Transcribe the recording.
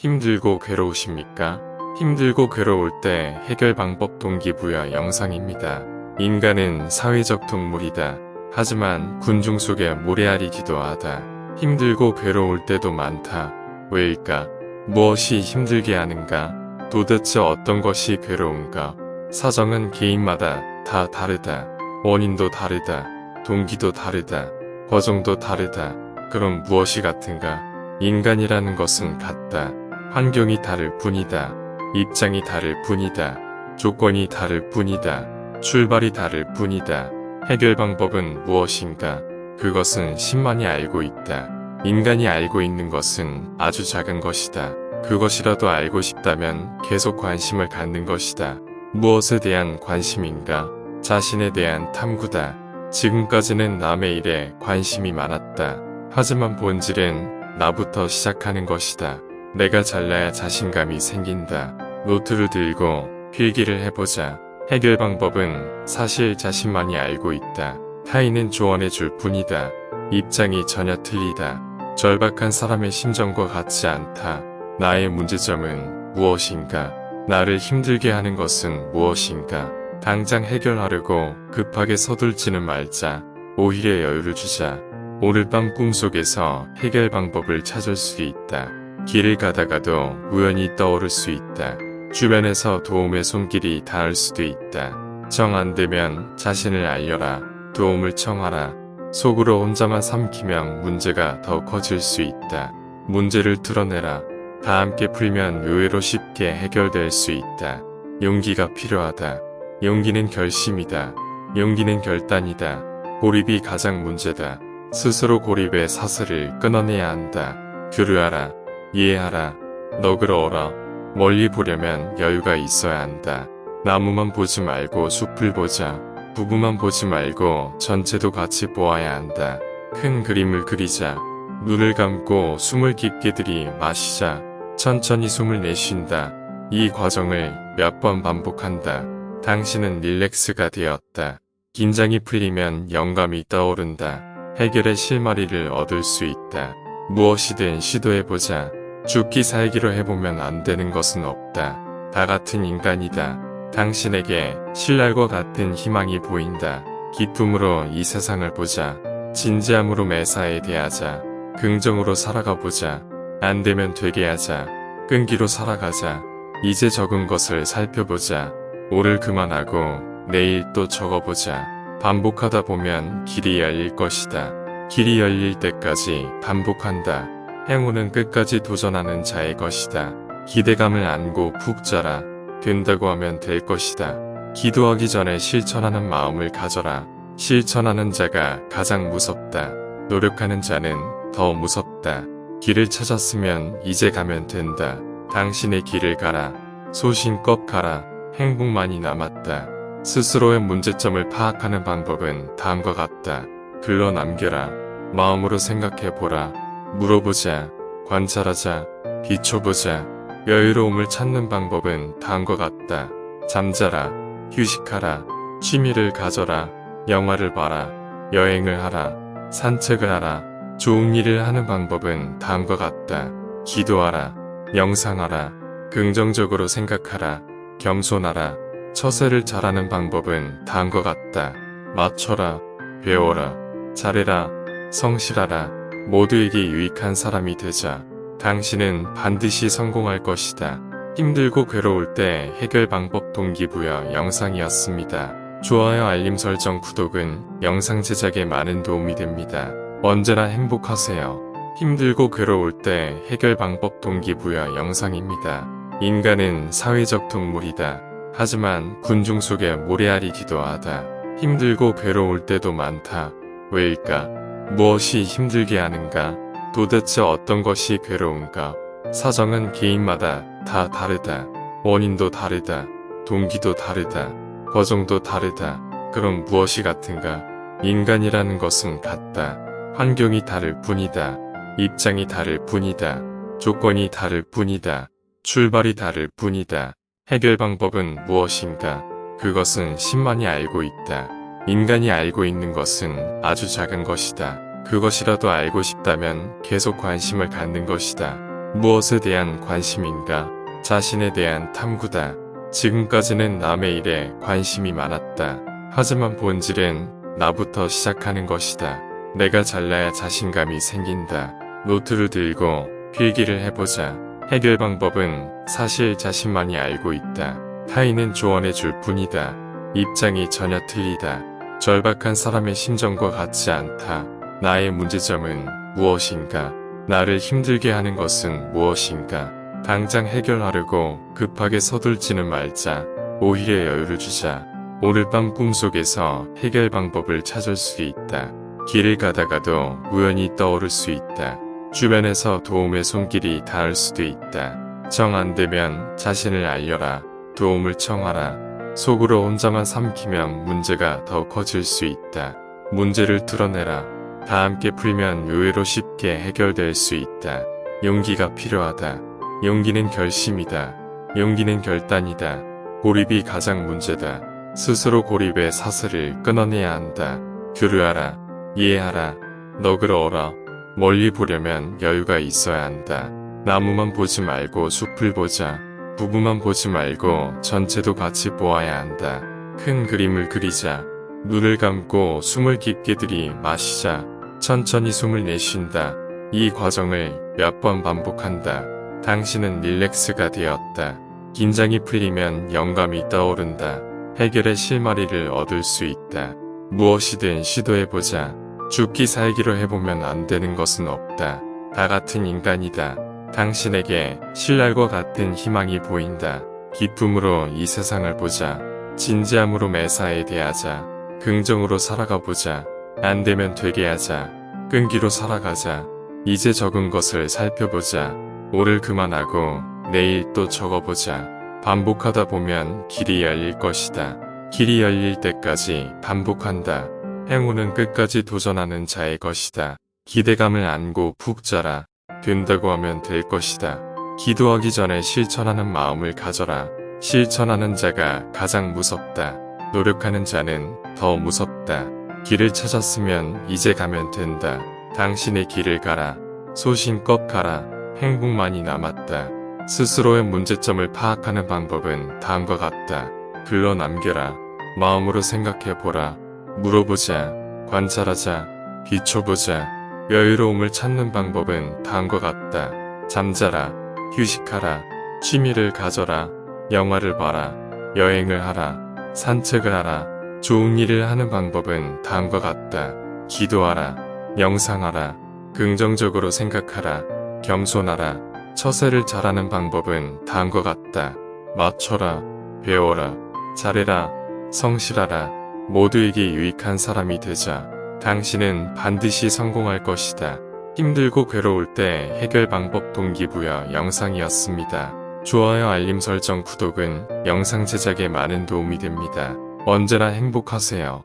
힘들고 괴로우십니까? 힘들고 괴로울 때 해결 방법 동기부여 영상입니다. 인간은 사회적 동물이다. 하지만 군중 속에 모래알이기도 하다. 힘들고 괴로울 때도 많다. 왜일까? 무엇이 힘들게 하는가? 도대체 어떤 것이 괴로운가? 사정은 개인마다 다 다르다. 원인도 다르다. 동기도 다르다. 과정도 다르다. 그럼 무엇이 같은가? 인간이라는 것은 같다. 환경이 다를 뿐이다. 입장이 다를 뿐이다. 조건이 다를 뿐이다. 출발이 다를 뿐이다. 해결 방법은 무엇인가? 그것은 신만이 알고 있다. 인간이 알고 있는 것은 아주 작은 것이다. 그것이라도 알고 싶다면 계속 관심을 갖는 것이다. 무엇에 대한 관심인가? 자신에 대한 탐구다. 지금까지는 남의 일에 관심이 많았다. 하지만 본질은 나부터 시작하는 것이다. 내가 잘나야 자신감이 생긴다. 노트를 들고 필기를 해보자. 해결 방법은 사실 자신만이 알고 있다. 타인은 조언해 줄 뿐이다. 입장이 전혀 틀리다. 절박한 사람의 심정과 같지 않다. 나의 문제점은 무엇인가? 나를 힘들게 하는 것은 무엇인가? 당장 해결하려고 급하게 서둘지는 말자. 오히려 여유를 주자. 오늘 밤 꿈속에서 해결 방법을 찾을 수 있다. 길을 가다가도 우연히 떠오를 수 있다. 주변에서 도움의 손길이 닿을 수도 있다. 정 안되면 자신을 알려라. 도움을 청하라. 속으로 혼자만 삼키면 문제가 더 커질 수 있다. 문제를 털어내라. 다 함께 풀면 의외로 쉽게 해결될 수 있다. 용기가 필요하다. 용기는 결심이다. 용기는 결단이다. 고립이 가장 문제다. 스스로 고립의 사슬을 끊어내야 한다. 교류하라. 이해하라. 너그러워라. 멀리 보려면 여유가 있어야 한다. 나무만 보지 말고 숲을 보자. 부부만 보지 말고 전체도 같이 보아야 한다. 큰 그림을 그리자. 눈을 감고 숨을 깊게 들이마시자. 천천히 숨을 내쉰다. 이 과정을 몇 번 반복한다. 당신은 릴렉스가 되었다. 긴장이 풀리면 영감이 떠오른다. 해결의 실마리를 얻을 수 있다. 무엇이든 시도해보자. 죽기 살기로 해보면 안 되는 것은 없다. 다 같은 인간이다. 당신에게 신랄과 같은 희망이 보인다. 기쁨으로 이 세상을 보자. 진지함으로 매사에 대하자. 긍정으로 살아가보자. 안 되면 되게 하자. 끈기로 살아가자. 이제 적은 것을 살펴보자. 오늘 그만하고 내일 또 적어보자. 반복하다 보면 길이 열릴 것이다. 길이 열릴 때까지 반복한다. 행운은 끝까지 도전하는 자의 것이다. 기대감을 안고 푹 자라. 된다고 하면 될 것이다. 기도하기 전에 실천하는 마음을 가져라. 실천하는 자가 가장 무섭다. 노력하는 자는 더 무섭다. 길을 찾았으면 이제 가면 된다. 당신의 길을 가라. 소신껏 가라. 행복만이 남았다. 스스로의 문제점을 파악하는 방법은 다음과 같다. 글로 남겨라. 마음으로 생각해보라. 물어보자. 관찰하자. 비춰보자. 여유로움을 찾는 방법은 다음과 같다. 잠자라. 휴식하라. 취미를 가져라. 영화를 봐라. 여행을 하라. 산책을 하라. 좋은 일을 하는 방법은 다음과 같다. 기도하라. 명상하라. 긍정적으로 생각하라. 겸손하라. 처세를 잘하는 방법은 다음과 같다. 맞춰라. 배워라. 잘해라. 성실하라. 모두에게 유익한 사람이 되자. 당신은 반드시 성공할 것이다. 힘들고 괴로울 때 해결 방법 동기부여 영상이었습니다. 좋아요, 알림 설정, 구독은 영상 제작에 많은 도움이 됩니다. 언제나 행복하세요. 힘들고 괴로울 때 해결 방법 동기부여 영상입니다. 인간은 사회적 동물이다. 하지만 군중 속에 모래알이기도 하다. 힘들고 괴로울 때도 많다. 왜일까? 무엇이 힘들게 하는가? 도대체 어떤 것이 괴로운가? 사정은 개인마다 다 다르다. 원인도 다르다. 동기도 다르다. 과정도 다르다. 그럼 무엇이 같은가? 인간이라는 것은 같다. 환경이 다를 뿐이다. 입장이 다를 뿐이다. 조건이 다를 뿐이다. 출발이 다를 뿐이다. 해결 방법은 무엇인가? 그것은 신만이 알고 있다. 인간이 알고 있는 것은 아주 작은 것이다. 그것이라도 알고 싶다면 계속 관심을 갖는 것이다. 무엇에 대한 관심인가? 자신에 대한 탐구다. 지금까지는 남의 일에 관심이 많았다. 하지만 본질은 나부터 시작하는 것이다. 내가 잘나야 자신감이 생긴다. 노트를 들고 필기를 해보자. 해결 방법은 사실 자신만이 알고 있다. 타인은 조언해 줄 뿐이다. 입장이 전혀 틀리다. 절박한 사람의 심정과 같지 않다. 나의 문제점은 무엇인가? 나를 힘들게 하는 것은 무엇인가? 당장 해결하려고 급하게 서둘지는 말자. 오히려 여유를 주자. 오늘 밤 꿈속에서 해결 방법을 찾을 수 있다. 길을 가다가도 우연히 떠오를 수 있다. 주변에서 도움의 손길이 닿을 수도 있다. 정 안 되면 자신을 알려라. 도움을 청하라. 속으로 혼자만 삼키면 문제가 더 커질 수 있다. 문제를 뚫어내라. 다 함께 풀면 의외로 쉽게 해결될 수 있다. 용기가 필요하다. 용기는 결심이다. 용기는 결단이다. 고립이 가장 문제다. 스스로 고립의 사슬을 끊어내야 한다. 교류하라. 이해하라. 너그러워라. 멀리 보려면 여유가 있어야 한다. 나무만 보지 말고 숲을 보자. 부부만 보지 말고 전체도 같이 보아야 한다. 큰 그림을 그리자. 눈을 감고 숨을 깊게 들이마시자. 천천히 숨을 내쉰다. 이 과정을 몇 번 반복한다. 당신은 릴렉스가 되었다. 긴장이 풀리면 영감이 떠오른다. 해결의 실마리를 얻을 수 있다. 무엇이든 시도해보자. 죽기 살기로 해보면 안 되는 것은 없다. 다 같은 인간이다. 당신에게 신랄과 같은 희망이 보인다. 기쁨으로 이 세상을 보자. 진지함으로 매사에 대하자. 긍정으로 살아가 보자. 안 되면 되게 하자. 끈기로 살아가자. 이제 적은 것을 살펴보자. 오늘 그만하고 내일 또 적어보자. 반복하다 보면 길이 열릴 것이다. 길이 열릴 때까지 반복한다. 행운은 끝까지 도전하는 자의 것이다. 기대감을 안고 푹 자라. 된다고 하면 될 것이다. 기도하기 전에 실천하는 마음을 가져라. 실천하는 자가 가장 무섭다. 노력하는 자는 더 무섭다. 길을 찾았으면 이제 가면 된다. 당신의 길을 가라. 소신껏 가라. 행복만이 남았다. 스스로의 문제점을 파악하는 방법은 다음과 같다. 글로 남겨라. 마음으로 생각해보라. 물어보자. 관찰하자. 비춰보자. 여유로움을 찾는 방법은 다음과 같다. 잠자라. 휴식하라. 취미를 가져라. 영화를 봐라. 여행을 하라. 산책을 하라. 좋은 일을 하는 방법은 다음과 같다. 기도하라. 명상하라. 긍정적으로 생각하라. 겸손하라. 처세를 잘하는 방법은 다음과 같다. 맞춰라. 배워라. 잘해라. 성실하라. 모두에게 유익한 사람이 되자. 당신은 반드시 성공할 것이다. 힘들고 괴로울 때 해결 방법 동기부여 영상이었습니다. 좋아요, 알림 설정, 구독은 영상 제작에 많은 도움이 됩니다. 언제나 행복하세요.